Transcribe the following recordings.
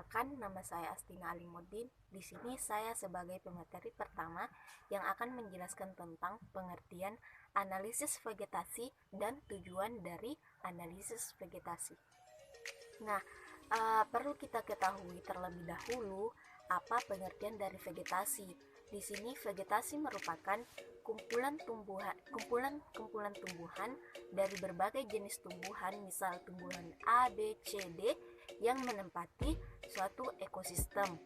Perkenalkan, nama saya Astina Alimuddin. Di sini saya sebagai pemateri pertama yang akan menjelaskan tentang pengertian analisis vegetasi dan tujuan dari analisis vegetasi. Nah, perlu kita ketahui terlebih dahulu apa pengertian dari vegetasi. Di sini vegetasi merupakan kumpulan tumbuhan dari berbagai jenis tumbuhan, misal tumbuhan A, B, C, D yang menempati suatu ekosistem.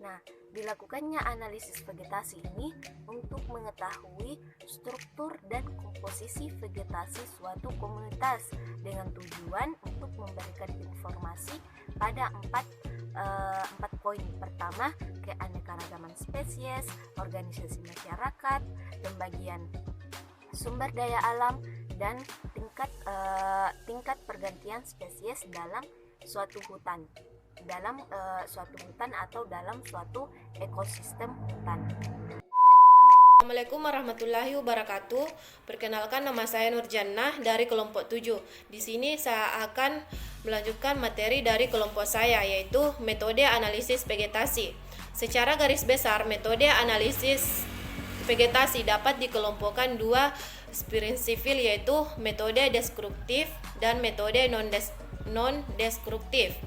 Nah, dilakukannya analisis vegetasi ini untuk mengetahui struktur dan komposisi vegetasi suatu komunitas dengan tujuan untuk memberikan informasi pada empat poin. Pertama, keanekaragaman spesies, organisasi masyarakat, pembagian sumber daya alam, dan tingkat pergantian spesies dalam suatu hutan atau dalam suatu ekosistem hutan. Assalamualaikum warahmatullahi wabarakatuh. Perkenalkan, nama saya Nurjannah dari kelompok 7. Di sini saya akan melanjutkan materi dari kelompok saya, yaitu metode analisis vegetasi. Secara garis besar, metode analisis vegetasi dapat dikelompokkan dua prinsipil, yaitu metode deskriptif dan metode non-deskriptif.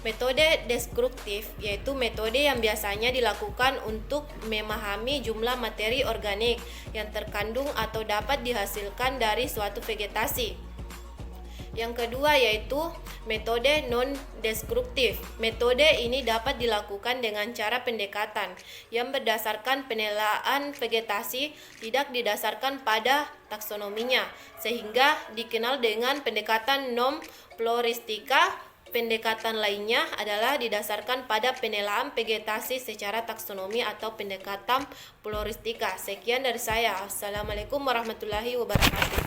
Metode deskriptif yaitu metode yang biasanya dilakukan untuk memahami jumlah materi organik yang terkandung atau dapat dihasilkan dari suatu vegetasi. Yang kedua yaitu metode non-deskriptif. Metode ini dapat dilakukan dengan cara pendekatan yang berdasarkan penilaian vegetasi, tidak didasarkan pada taksonominya, sehingga dikenal dengan pendekatan non-floristika. Pendekatan lainnya adalah didasarkan pada penilaian vegetasi secara taksonomi atau pendekatan floristika. Sekian dari saya. Assalamualaikum warahmatullahi wabarakatuh.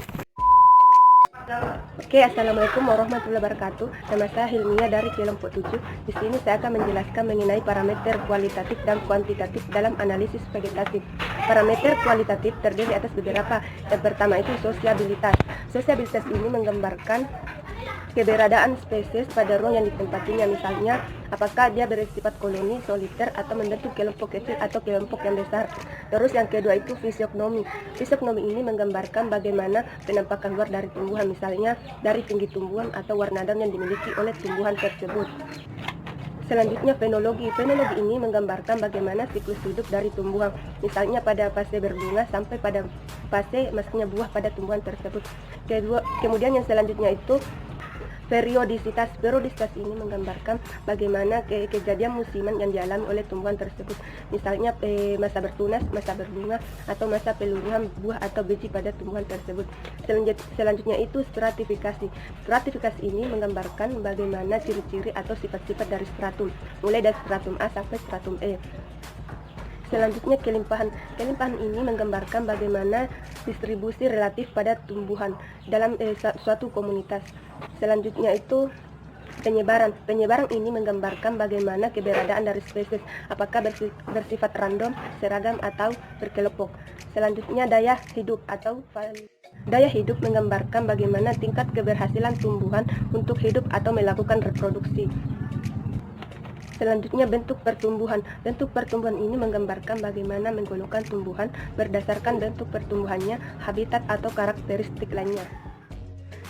Assalamualaikum warahmatullahi wabarakatuh. Nama saya Hilmia dari kelompok 7. Di sini saya akan menjelaskan mengenai parameter kualitatif dan kuantitatif dalam analisis vegetasi. Parameter kualitatif terdiri atas beberapa. Yang pertama itu sosiabilitas. Sosiabilitas ini menggambarkan keberadaan spesies pada ruang yang ditempatinya, misalnya apakah dia bersifat koloni, soliter, atau membentuk kelompok kecil atau kelompok yang besar. Terus yang kedua itu fisiognomi. Fisiognomi ini menggambarkan bagaimana penampakan luar dari tumbuhan, misalnya dari tinggi tumbuhan atau warna daun yang dimiliki oleh tumbuhan tersebut. Selanjutnya fenologi. Fenologi ini menggambarkan bagaimana siklus hidup dari tumbuhan, misalnya pada fase berbunga sampai pada fase masuknya buah pada tumbuhan tersebut. Kemudian yang selanjutnya itu periodisitas. Periodisitas ini menggambarkan bagaimana kejadian musiman yang dialami oleh tumbuhan tersebut, misalnya masa bertunas, masa berbunga, atau masa peluruhan buah atau biji pada tumbuhan tersebut. Selanjutnya itu stratifikasi. Stratifikasi ini menggambarkan bagaimana ciri-ciri atau sifat-sifat dari stratum, mulai dari stratum A sampai stratum E. Selanjutnya kelimpahan. Kelimpahan ini menggambarkan bagaimana distribusi relatif pada tumbuhan dalam suatu komunitas. Selanjutnya itu penyebaran. Penyebaran ini menggambarkan bagaimana keberadaan dari spesies, apakah bersifat random, seragam, atau berkelompok. Selanjutnya daya hidup atau daya hidup menggambarkan bagaimana tingkat keberhasilan tumbuhan untuk hidup atau melakukan reproduksi. Selanjutnya bentuk pertumbuhan. Bentuk pertumbuhan ini menggambarkan bagaimana menggolongkan tumbuhan berdasarkan bentuk pertumbuhannya, habitat, atau karakteristik lainnya.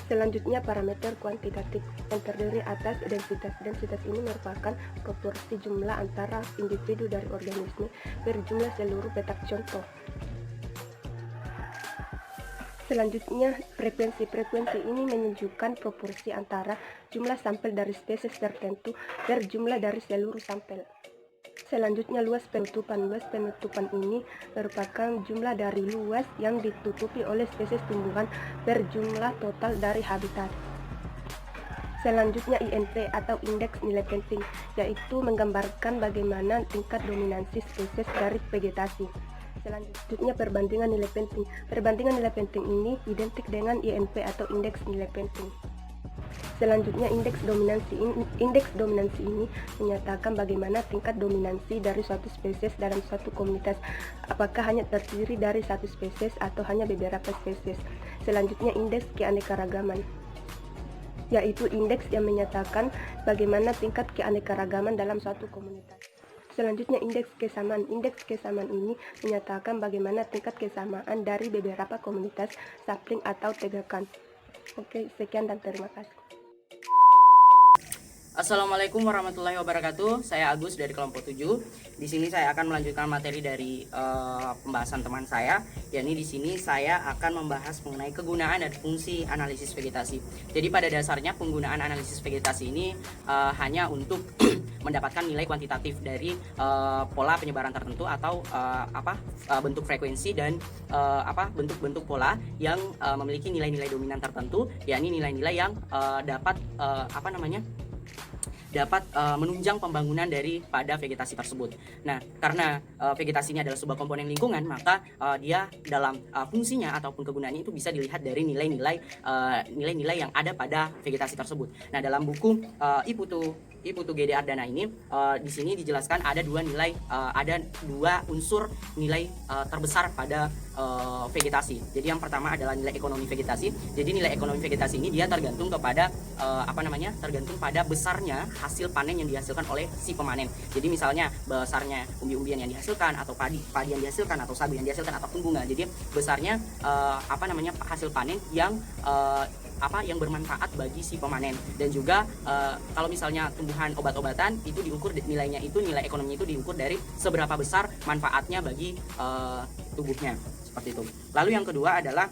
Selanjutnya parameter kuantitatif yang terdiri atas densitas. Densitas ini merupakan proporsi jumlah antara individu dari organisme per jumlah seluruh petak contoh. Selanjutnya frekuensi. Frekuensi ini menunjukkan proporsi antara jumlah sampel dari spesies tertentu per jumlah dari seluruh sampel. Selanjutnya luas penutupan. Luas penutupan ini merupakan jumlah dari luas yang ditutupi oleh spesies tumbuhan per jumlah total dari habitat. Selanjutnya INP atau indeks nilai penting, yaitu menggambarkan bagaimana tingkat dominansi spesies dari vegetasi. Selanjutnya perbandingan nilai penting. Perbandingan nilai penting ini identik dengan INP atau indeks nilai penting. Selanjutnya indeks dominansi. Indeks dominansi ini menyatakan bagaimana tingkat dominansi dari suatu spesies dalam suatu komunitas, apakah hanya terdiri dari satu spesies atau hanya beberapa spesies. Selanjutnya indeks keanekaragaman. yaitu indeks yang menyatakan bagaimana tingkat keanekaragaman dalam suatu komunitas. Selanjutnya indeks kesamaan. Indeks kesamaan ini menyatakan bagaimana tingkat kesamaan dari beberapa komunitas, sapling atau tegakan. Oke, sekian dan terima kasih. Assalamualaikum warahmatullahi wabarakatuh. Saya Agus dari kelompok 7. Di sini saya akan melanjutkan materi dari pembahasan teman saya, yakni di sini saya akan membahas mengenai kegunaan dan fungsi analisis vegetasi. Jadi pada dasarnya penggunaan analisis vegetasi ini hanya untuk mendapatkan nilai kuantitatif dari pola penyebaran tertentu atau bentuk frekuensi dan bentuk-bentuk pola yang memiliki nilai-nilai dominan tertentu, yakni nilai-nilai yang dapat menunjang pembangunan daripada vegetasi tersebut. Nah, karena vegetasi ini adalah sebuah komponen lingkungan, maka dia dalam fungsinya ataupun kegunaannya itu bisa dilihat dari nilai-nilai yang ada pada vegetasi tersebut. Nah, dalam buku Iputu Gede Ardana ini di sini dijelaskan ada dua unsur nilai terbesar pada vegetasi. Jadi yang pertama adalah nilai ekonomi vegetasi. Jadi nilai ekonomi vegetasi ini dia tergantung kepada tergantung pada besarnya hasil panen yang dihasilkan oleh si pemanen. Jadi misalnya besarnya umbi-umbian yang dihasilkan atau padi yang dihasilkan atau sagu yang dihasilkan ataupun bunga. Jadi besarnya hasil panen yang bermanfaat bagi si pemanen. Dan juga kalau misalnya tumbuhan obat-obatan itu diukur nilai ekonominya itu diukur dari seberapa besar manfaatnya bagi tubuhnya, seperti itu. Lalu yang kedua adalah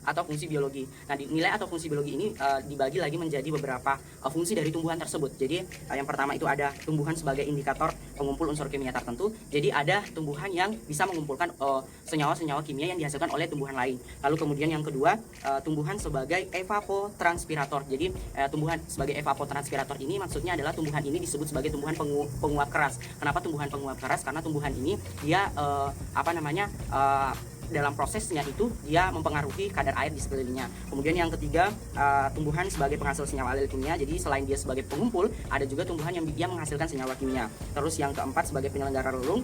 atau fungsi biologi. Nah, nilai atau fungsi biologi ini dibagi lagi menjadi beberapa fungsi dari tumbuhan tersebut. Jadi yang pertama itu ada tumbuhan sebagai indikator pengumpul unsur kimia tertentu. Jadi ada tumbuhan yang bisa mengumpulkan senyawa-senyawa kimia yang dihasilkan oleh tumbuhan lain. Lalu kemudian yang kedua, tumbuhan sebagai evapotranspirator. Jadi tumbuhan sebagai evapotranspirator ini maksudnya adalah tumbuhan ini disebut sebagai tumbuhan penguap keras. Kenapa tumbuhan penguap keras? Karena tumbuhan ini dia dalam prosesnya itu dia mempengaruhi kadar air di sekelilingnya. Kemudian yang ketiga, tumbuhan sebagai penghasil senyawa alil kimia. Jadi selain dia sebagai pengumpul, ada juga tumbuhan yang dia menghasilkan senyawa kimia. Terus yang keempat sebagai penyelenggara relung,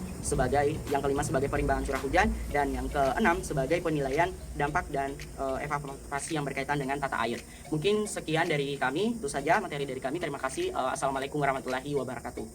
yang kelima sebagai perimbangan curah hujan, dan yang keenam sebagai penilaian dampak dan evaporasi yang berkaitan dengan tata air. Mungkin sekian dari kami, itu saja materi dari kami. Terima kasih. Assalamualaikum warahmatullahi wabarakatuh.